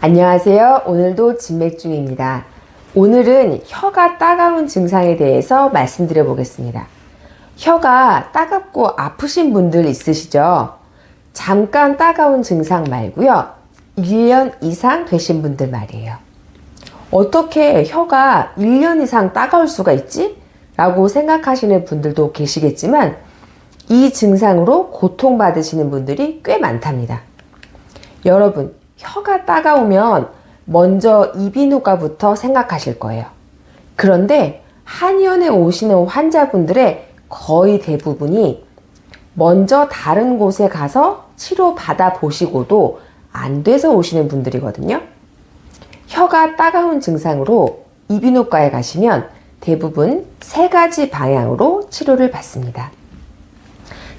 안녕하세요. 오늘도 진맥중입니다. 오늘은 혀가 따가운 증상에 대해서 말씀드려 보겠습니다. 혀가 따갑고 아프신 분들 있으시죠? 잠깐 따가운 증상 말고요. 1년 이상 되신 분들 말이에요. 어떻게 혀가 1년 이상 따가울 수가 있지? 라고 생각하시는 분들도 계시겠지만 이 증상으로 고통받으시는 분들이 꽤 많답니다. 여러분, 혀가 따가우면 먼저 이비인후과부터 생각하실 거예요. 그런데 한의원에 오시는 환자분들의 거의 대부분이 먼저 다른 곳에 가서 치료받아 보시고도 안 돼서 오시는 분들이거든요. 혀가 따가운 증상으로 이비인후과에 가시면 대부분 3가지 방향으로 치료를 받습니다.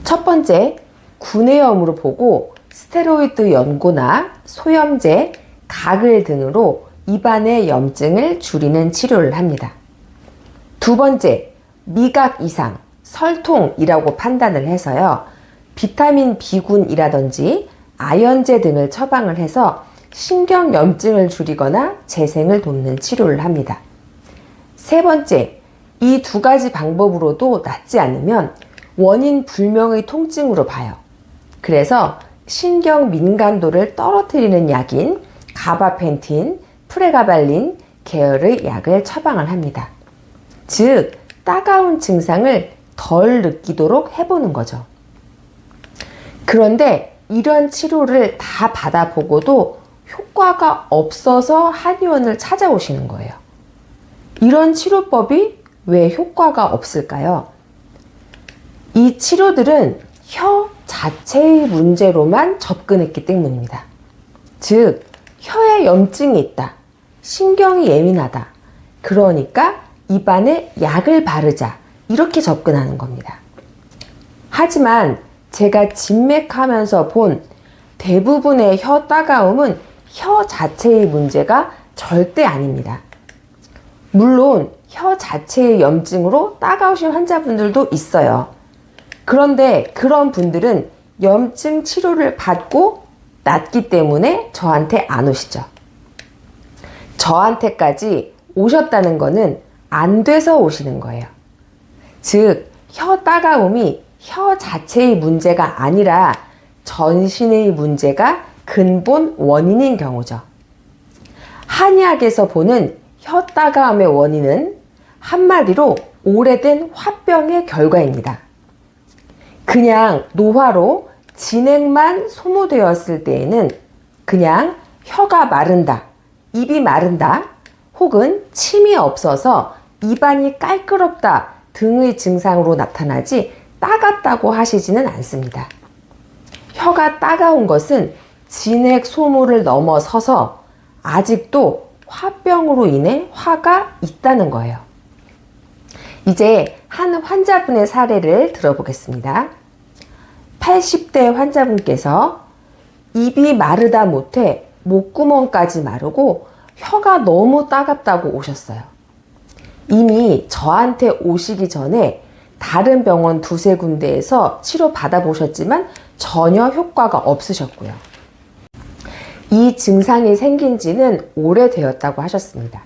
첫 번째, 구내염으로 보고 스테로이드 연고나 소염제, 가글 등으로 입안의 염증을 줄이는 치료를 합니다. 두 번째, 미각 이상, 설통이라고 판단을 해서요. 비타민 B군이라든지 아연제 등을 처방을 해서 신경 염증을 줄이거나 재생을 돕는 치료를 합니다. 세 번째, 이 2가지 방법으로도 낫지 않으면 원인 불명의 통증으로 봐요. 그래서 신경 민감도를 떨어뜨리는 약인 가바펜틴, 프레가발린 계열의 약을 처방을 합니다. 즉, 따가운 증상을 덜 느끼도록 해보는 거죠. 그런데 이런 치료를 다 받아보고도 효과가 없어서 한의원을 찾아오시는 거예요. 이런 치료법이 왜 효과가 없을까요? 이 치료들은 혀 자체의 문제로만 접근했기 때문입니다. 즉, 혀에 염증이 있다, 신경이 예민하다, 그러니까 입안에 약을 바르자, 이렇게 접근하는 겁니다. 하지만 제가 진맥하면서 본 대부분의 혀 따가움은 혀 자체의 문제가 절대 아닙니다. 물론 혀 자체의 염증으로 따가우신 환자분들도 있어요. 그런데 그런 분들은 염증 치료를 받고 낫기 때문에 저한테 안 오시죠. 저한테까지 오셨다는 거는 안 돼서 오시는 거예요. 즉, 혀 따가움이 혀 자체의 문제가 아니라 전신의 문제가 근본 원인인 경우죠. 한의학에서 보는 혀 따가움의 원인은 한마디로 오래된 화병의 결과입니다. 그냥 노화로 진액만 소모되었을 때에는 그냥 혀가 마른다, 입이 마른다, 혹은 침이 없어서 입안이 깔끄럽다 등의 증상으로 나타나지 따갑다고 하시지는 않습니다. 혀가 따가운 것은 진액 소모를 넘어서서 아직도 화병으로 인해 화가 있다는 거예요. 이제 한 환자분의 사례를 들어보겠습니다. 80대 환자분께서 입이 마르다 못해 목구멍까지 마르고 혀가 너무 따갑다고 오셨어요. 이미 저한테 오시기 전에 다른 병원 2-3군데에서 치료 받아보셨지만 전혀 효과가 없으셨고요. 이 증상이 생긴 지는 오래되었다고 하셨습니다.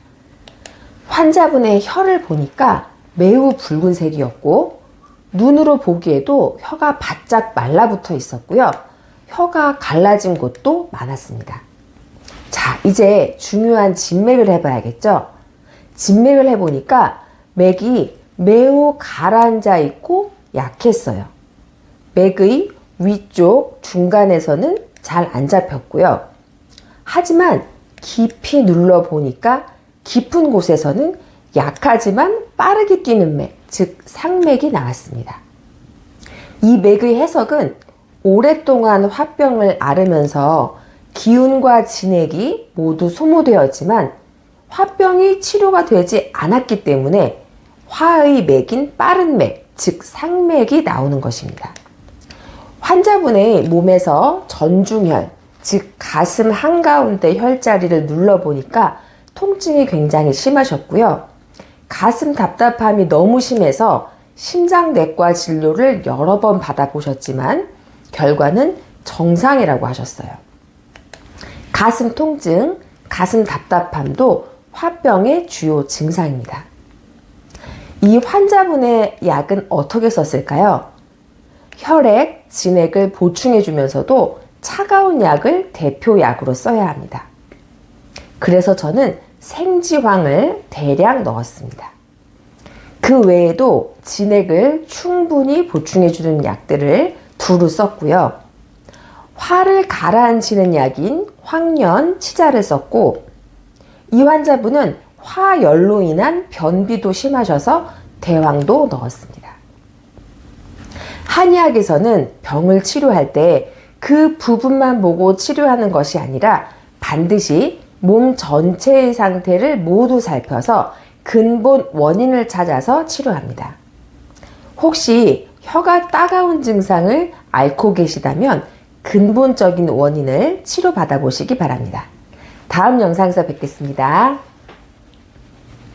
환자분의 혀를 보니까 매우 붉은색이었고 눈으로 보기에도 혀가 바짝 말라붙어 있었고요. 혀가 갈라진 곳도 많았습니다. 자, 이제 중요한 진맥을 해봐야겠죠? 진맥을 해보니까 맥이 매우 가라앉아 있고 약했어요. 맥의 위쪽 중간에서는 잘 안 잡혔고요. 하지만 깊이 눌러보니까 깊은 곳에서는 약하지만 빠르게 뛰는 맥, 즉 상맥이 나왔습니다. 이 맥의 해석은 오랫동안 화병을 앓으면서 기운과 진액이 모두 소모되었지만 화병이 치료가 되지 않았기 때문에 화의 맥인 빠른 맥, 즉 상맥이 나오는 것입니다. 환자분의 몸에서 전중혈, 즉 가슴 한가운데 혈자리를 눌러보니까 통증이 굉장히 심하셨고요. 가슴 답답함이 너무 심해서 심장내과 진료를 여러 번 받아보셨지만 결과는 정상이라고 하셨어요. 가슴 통증, 가슴 답답함도 화병의 주요 증상입니다. 이 환자분의 약은 어떻게 썼을까요? 혈액, 진액을 보충해 주면서도 차가운 약을 대표약으로 써야 합니다. 그래서 저는 생지황을 대량 넣었습니다. 그 외에도 진액을 충분히 보충해 주는 약들을 두루 썼고요. 화를 가라앉히는 약인 황련, 치자를 썼고, 이 환자분은 화열로 인한 변비도 심하셔서 대황도 넣었습니다. 한의학에서는 병을 치료할 때 그 부분만 보고 치료하는 것이 아니라 반드시 몸 전체의 상태를 모두 살펴서 근본 원인을 찾아서 치료합니다. 혹시 혀가 따가운 증상을 앓고 계시다면 근본적인 원인을 치료받아 보시기 바랍니다. 다음 영상에서 뵙겠습니다.